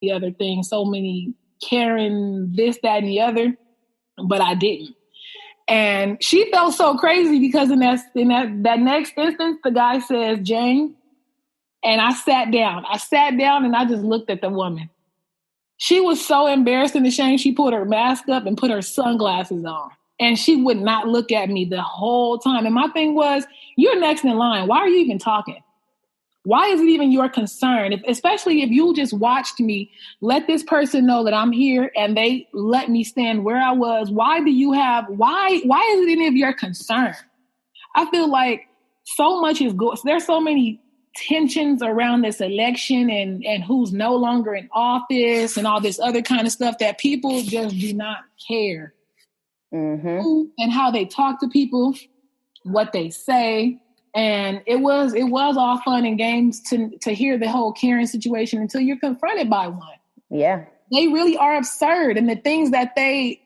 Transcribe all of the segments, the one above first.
the other thing, so many Karen, this, that, and the other, but I didn't. And she felt so crazy because in that next instance, the guy says, Jane, and I sat down. And I just looked at the woman. She was so embarrassed and ashamed. She pulled her mask up and put her sunglasses on. And she would not look at me the whole time. And my thing was, you're next in line. Why are you even talking? Why is it even your concern? Especially if you just watched me, let this person know that I'm here and they let me stand where I was. Why is it any of your concern? I feel like so much is good. There's so many tensions around this election and who's no longer in office and all this other kind of stuff that people just do not care. Who and how they talk to people, what they say. And it was all fun and games to hear the whole Karen situation until you're confronted by one. Yeah. They really are absurd. And the things that they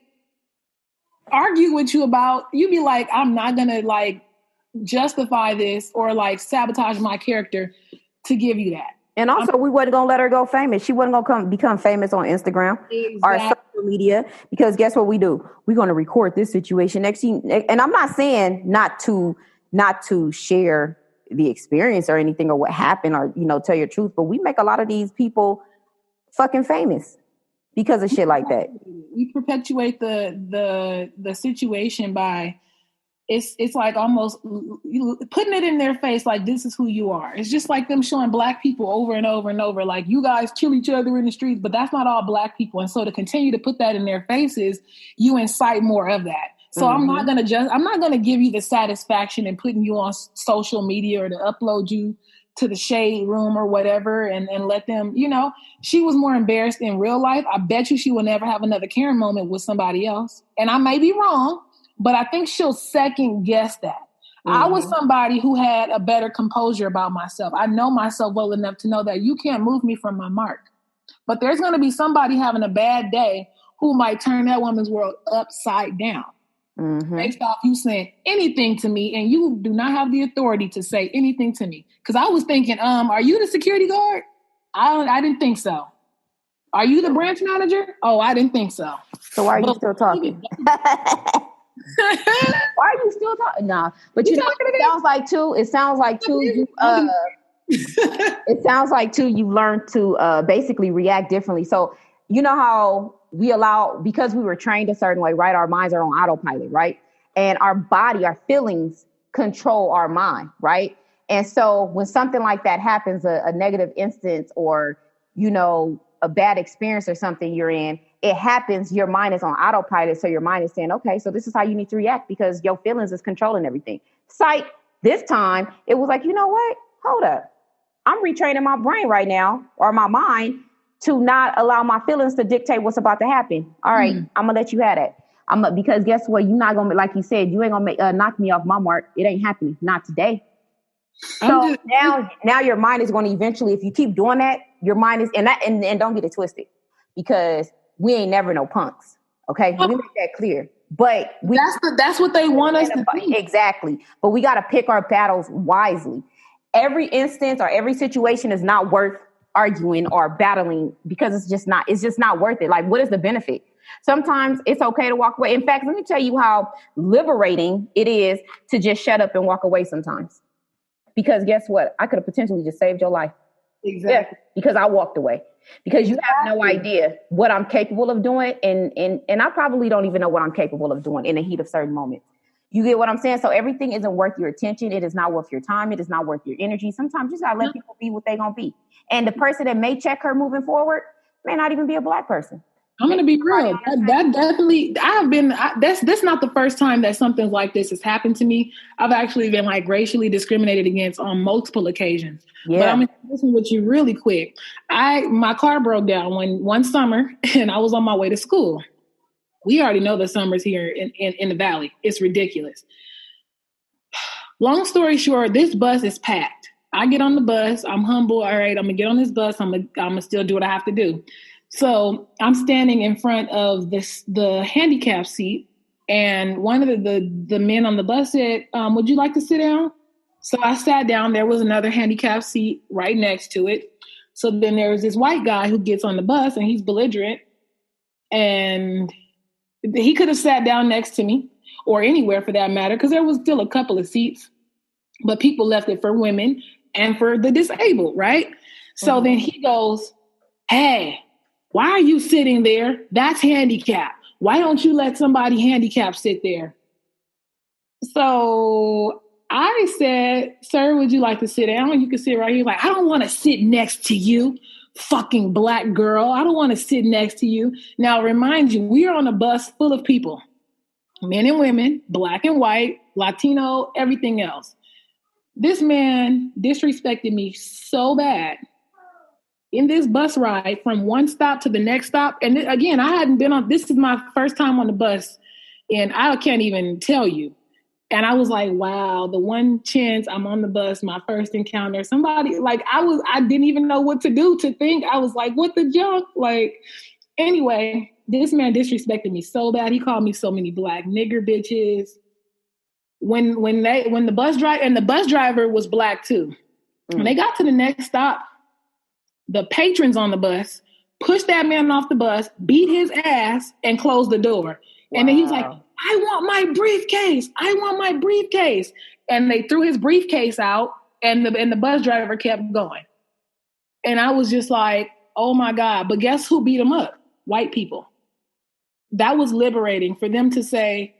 argue with you about, you be like, I'm not going to like justify this or like sabotage my character to give you that. And also, we wasn't going to let her go famous. She wasn't going to become famous on Instagram or social media because guess what we do? We're going to record this situation. And I'm not saying not to share the experience or anything or what happened or, tell your truth. But we make a lot of these people fucking famous because of shit like that. We perpetuate the situation by it's like almost putting it in their face like this is who you are. It's just like them showing black people over and over and over like you guys kill each other in the streets, but that's not all black people. And so to continue to put that in their faces, you incite more of that. So I'm not gonna give you the satisfaction in putting you on social media or to upload you to the shade room or whatever and let them, she was more embarrassed in real life. I bet you she will never have another Karen moment with somebody else. And I may be wrong, but I think she'll second guess that. I was somebody who had a better composure about myself. I know myself well enough to know that you can't move me from my mark. But there's going to be somebody having a bad day who might turn that woman's world upside down. Based off you saying anything to me, and you do not have the authority to say anything to me. Because I was thinking, are you the security guard? I didn't think so. Are you the branch manager? Oh, I didn't think so. So why are you still talking? Why are you still talking? Nah, but it sounds like too. It sounds like too. You learned to basically react differently. So you know how we allow, because we were trained a certain way, right? Our minds are on autopilot, right? And our body, our feelings control our mind, right? And so when something like that happens, a negative instance or, a bad experience or something you're in, it happens, your mind is on autopilot. So your mind is saying, okay, so this is how you need to react because your feelings is controlling everything. Psych, this time it was like, you know what? Hold up. I'm retraining my brain right now or my mind to not allow my feelings to dictate what's about to happen. All right, I'm gonna let you have that. Because guess what? You're not gonna, like you said, you ain't gonna knock me off my mark. It ain't happening. Not today. So now your mind is going to eventually, if you keep doing that, your mind is, and don't get it twisted because we ain't never no punks. Okay. Let me make that clear. But that's what they want us to do. Exactly. But we got to pick our battles wisely. Every instance or every situation is not worth arguing or battling because it's just not worth it. Like, what is the benefit? Sometimes it's okay to walk away. In fact, let me tell you how liberating it is to just shut up and walk away sometimes. Because guess what? I could have potentially just saved your life. Exactly. Yeah, because I walked away. Because you have no idea what I'm capable of doing. And I probably don't even know what I'm capable of doing in the heat of certain moments. You get what I'm saying? So everything isn't worth your attention. It is not worth your time. It is not worth your energy. Sometimes you just gotta let people be what they're going to be. And the person that may check her moving forward may not even be a black person. I'm going to be real. That definitely, that's not the first time that something like this has happened to me. I've actually been like racially discriminated against on multiple occasions. Yeah. But I'm going to listen with you really quick. My car broke down one summer and I was on my way to school. We already know the summers here in the Valley. It's ridiculous. Long story short, this bus is packed. I get on the bus. I'm humble. All right, I'm going to get on this bus. I'm going to still do what I have to do. So I'm standing in front of the handicap seat, and one of the men on the bus said, would you like to sit down? So I sat down. There was another handicap seat right next to it. So then there's this white guy who gets on the bus and he's belligerent, and he could have sat down next to me or anywhere for that matter, because there was still a couple of seats, but people left it for women and for the disabled, right? So then he goes, hey, why are you sitting there? That's handicapped. Why don't you let somebody handicapped sit there? So I said, sir, would you like to sit down? You can sit right here. Like, I don't want to sit next to you, fucking black girl. I don't want to sit next to you. Now, remind you, we are on a bus full of people, men and women, black and white, Latino, everything else. This man disrespected me so bad in this bus ride from one stop to the next stop. And again, I hadn't been on, this is my first time on the bus, and I can't even tell you. And I was like, wow, the one chance I'm on the bus, my first encounter, somebody, like, I didn't even know what to do, to think. I was like, what the junk? Like, anyway, this man disrespected me so bad. He called me so many black nigger bitches. When the bus driver, and the bus driver was black too. When they got to the next stop, the patrons on the bus pushed that man off the bus, beat his ass, and closed the door. Wow. And then he was like, I want my briefcase. I want my briefcase. And they threw his briefcase out, and the bus driver kept going. And I was just like, oh my God. But guess who beat him up? White people. That was liberating for them to say,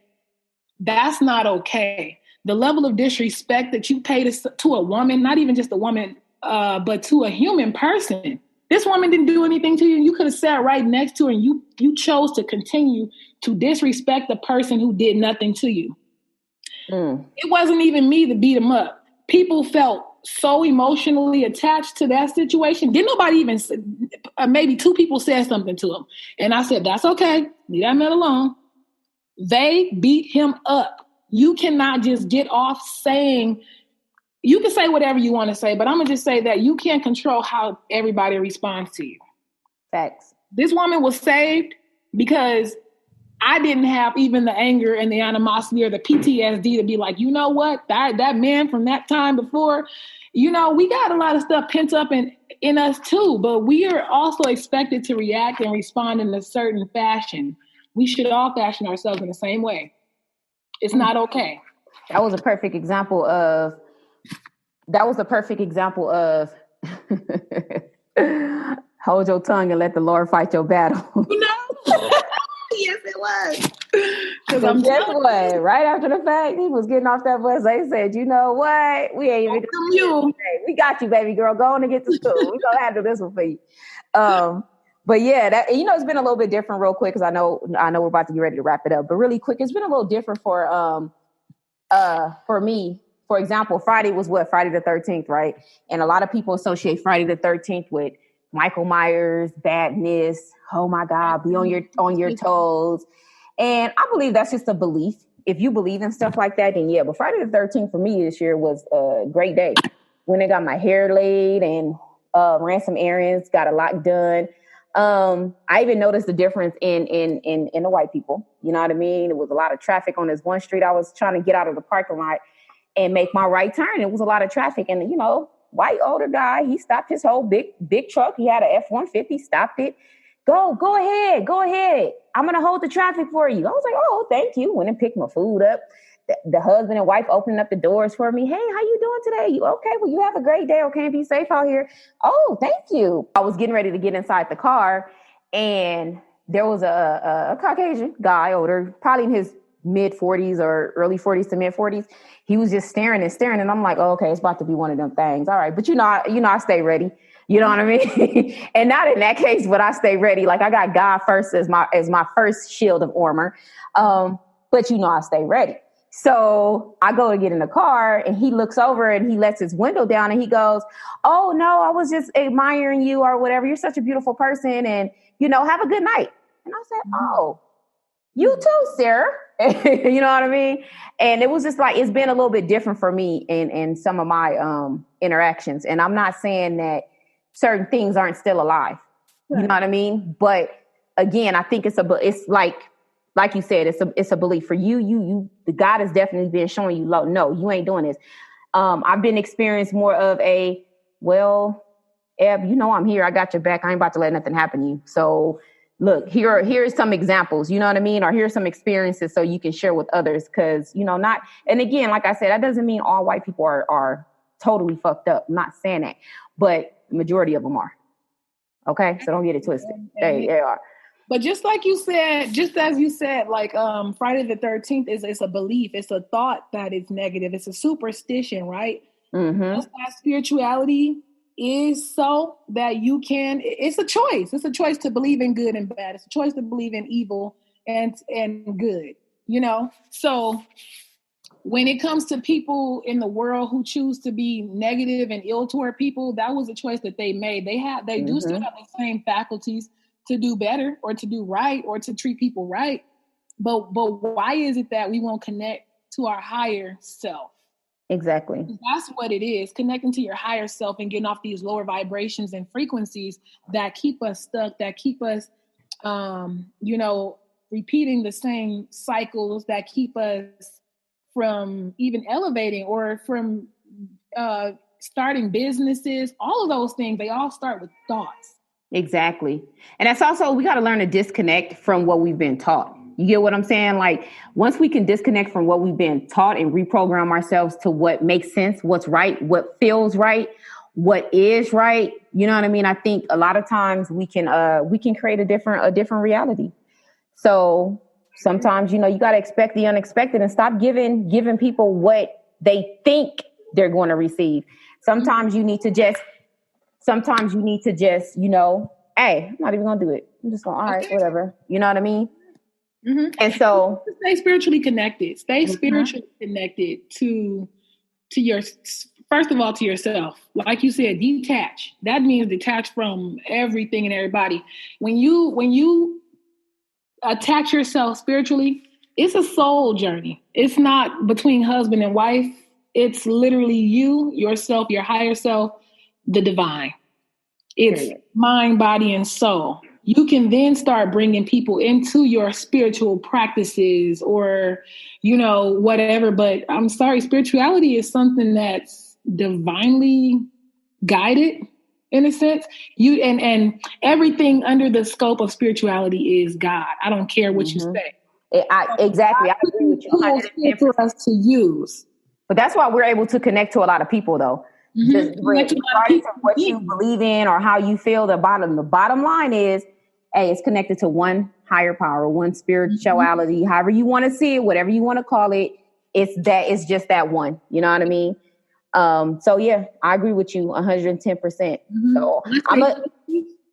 that's not okay. The level of disrespect that you pay to a woman, not even just a woman, but to a human person. This woman didn't do anything to you. You could have sat right next to her, and you chose to continue to disrespect the person who did nothing to you. It wasn't even me to beat him up. People felt so emotionally attached to that situation. Didn't nobody even, maybe two people said something to him. And I said, that's okay. Leave that man alone. They beat him up. You cannot just get off saying, you can say whatever you want to say, but I'm going to just say that you can't control how everybody responds to you. Facts. This woman was saved because I didn't have even the anger and the animosity or the PTSD to be like, you know what, that man from that time before, we got a lot of stuff pent up in us too, but we are also expected to react and respond in a certain fashion. We should all fashion ourselves in the same way. It's not okay. That was a perfect example of hold your tongue and let the Lord fight your battle. Yes, it was. Because guess what? Right after the fact, he was getting off that bus. They said, you know what? We ain't even you. We got you, baby girl. Go on and get to school. We're going to handle this one for you. But yeah, that, it's been a little bit different real quick, because I know we're about to get ready to wrap it up. But really quick, it's been a little different for me. For example, Friday was Friday the 13th, right? And a lot of people associate Friday the 13th with Michael Myers, badness. Oh my God, be on your toes. And I believe that's just a belief. If you believe in stuff like that, then yeah. But Friday the 13th for me this year was a great day. When I got my hair laid and ran some errands, got a lot done. I even noticed the difference in the white people. You know what I mean? It was a lot of traffic on this one street. I was trying to get out of the parking lot and make my right turn. It was a lot of traffic. And, white older guy, he stopped his whole big truck. He had a F-150, stopped it. Go ahead. I'm going to hold the traffic for you. I was like, oh, thank you. Went and picked my food up. The husband and wife opening up the doors for me. Hey, how you doing today? You okay? Well, you have a great day. Okay, be safe out here. Oh, thank you. I was getting ready to get inside the car, and there was a Caucasian guy, older, probably in his mid 40s or early 40s to mid 40s. He was just staring, and I'm like, oh, okay, it's about to be one of them things. All right, but I stay ready. You know what I mean? And not in that case, but I stay ready. Like, I got God first as my first shield of armor. But I stay ready. So I go to get in the car, and he looks over and he lets his window down, and he goes, oh no, I was just admiring you or whatever. You're such a beautiful person, and have a good night. And I said, oh, you too, sir. You know what I mean? And it was just like, it's been a little bit different for me in some of my interactions. And I'm not saying that certain things aren't still alive. Right. You know what I mean? But again, I think it's like you said, it's a belief for you. The God has definitely been showing you, no, you ain't doing this. I've been experienced more of Eb, you know I'm here. I got your back. I ain't about to let nothing happen to you. So look, here's some examples, you know what I mean? Or here's some experiences so you can share with others. Cause not, and again, like I said, that doesn't mean all white people are totally fucked up. I'm not saying that, but the majority of them are. Okay. So don't get it twisted. They are. But just like you said, just as you said, like Friday the 13th it's a belief, it's a thought that is negative, it's a superstition, right? Mm-hmm. Just as spirituality is so that you can, it's a choice. It's a choice to believe in good and bad. It's a choice to believe in evil and good, So when it comes to people in the world who choose to be negative and ill toward people, that was a choice that they made. They do still have the same faculties to do better or to do right or to treat people right. But why is it that we won't connect to our higher self? Exactly. That's what it is, connecting to your higher self and getting off these lower vibrations and frequencies that keep us stuck, that keep us, repeating the same cycles, that keep us from even elevating or from starting businesses. All of those things, they all start with thoughts. Exactly. And that's also, we got to learn to disconnect from what we've been taught. You get what I'm saying? Like, once we can disconnect from what we've been taught and reprogram ourselves to what makes sense, what's right, what feels right, what is right, you know what I mean? I think a lot of times we can create a different reality. So sometimes, you got to expect the unexpected and stop giving people what they think they're going to receive. Sometimes you need to just, hey, I'm not even going to do it. I'm just going, all right, whatever. You know what I mean? Mm-hmm. And so stay spiritually connected. Stay spiritually connected to your, first of all, to yourself. Like you said, detach. That means detach from everything and everybody. When you attach yourself spiritually, it's a soul journey. It's not between husband and wife. It's literally you, yourself, your higher self, the divine. It's mind, body, and soul. You can then start bringing people into your spiritual practices or, whatever. But I'm sorry, spirituality is something that's divinely guided in a sense. You and everything under the scope of spirituality is God. I don't care what you say. Exactly. I agree with you. For us to use. But that's why we're able to connect to a lot of people, though. Just regardless of what you believe in or how you feel, the bottom line is, hey, it's connected to one higher power, one spirituality, however you want to see it, whatever you want to call it. It's just that one. You know what I mean? So yeah, I agree with you 110%. So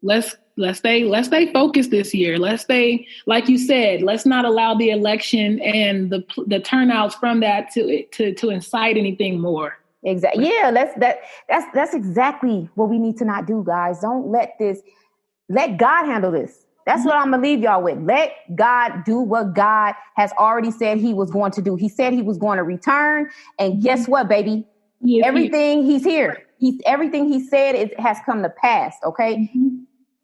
let's stay focused this year. Let's stay, like you said, let's not allow the election and the turnouts from that to incite anything more. Exactly. Yeah, that's exactly what we need to not do, guys. Don't let God handle this. That's what I'm gonna leave y'all with. Let God do what God has already said he was going to do. He said he was going to return, and guess what, baby? Everything he's here. Everything he said has come to pass. Okay.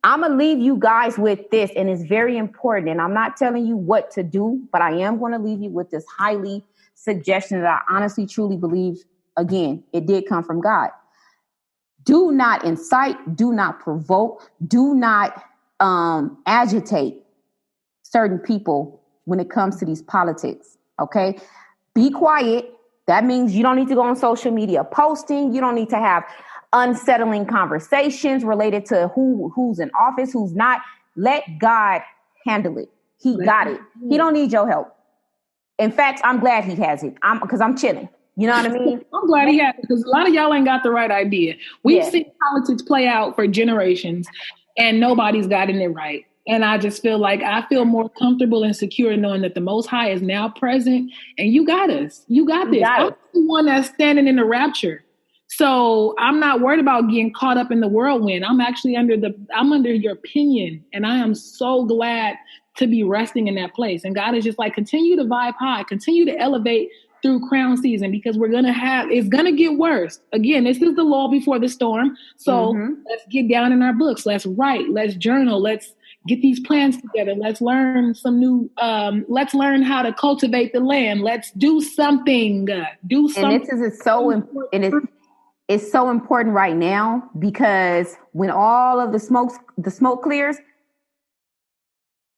I'm gonna leave you guys with this, and it's very important. And I'm not telling you what to do, but I am going to leave you with this highly suggestion that I honestly, truly believe. Again, it did come from God. Do not incite, do not provoke, do not agitate certain people when it comes to these politics, okay? Be quiet. That means you don't need to go on social media posting. You don't need to have unsettling conversations related to who's in office, who's not. Let God handle it. He got it. He don't need your help. In fact, I'm glad he has it. Because I'm chilling. You know what I mean? I'm glad he has it because a lot of y'all ain't got the right idea. We've seen politics play out for generations and nobody's gotten it right. And I just feel like I feel more comfortable and secure knowing that the Most High is now present and you got us. You got this. I'm the one that's standing in the rapture. So I'm not worried about getting caught up in the whirlwind. I'm actually I'm under your opinion. And I am so glad to be resting in that place. And God is just like, continue to vibe high, continue to elevate through crown season, because it's going to get worse. Again, this is the lull before the storm. So let's get down in our books. Let's write, let's journal, let's get these plans together. Let's learn let's learn how to cultivate the land. Let's do something. And this is so important. it's so important right now because when all of the smoke clears,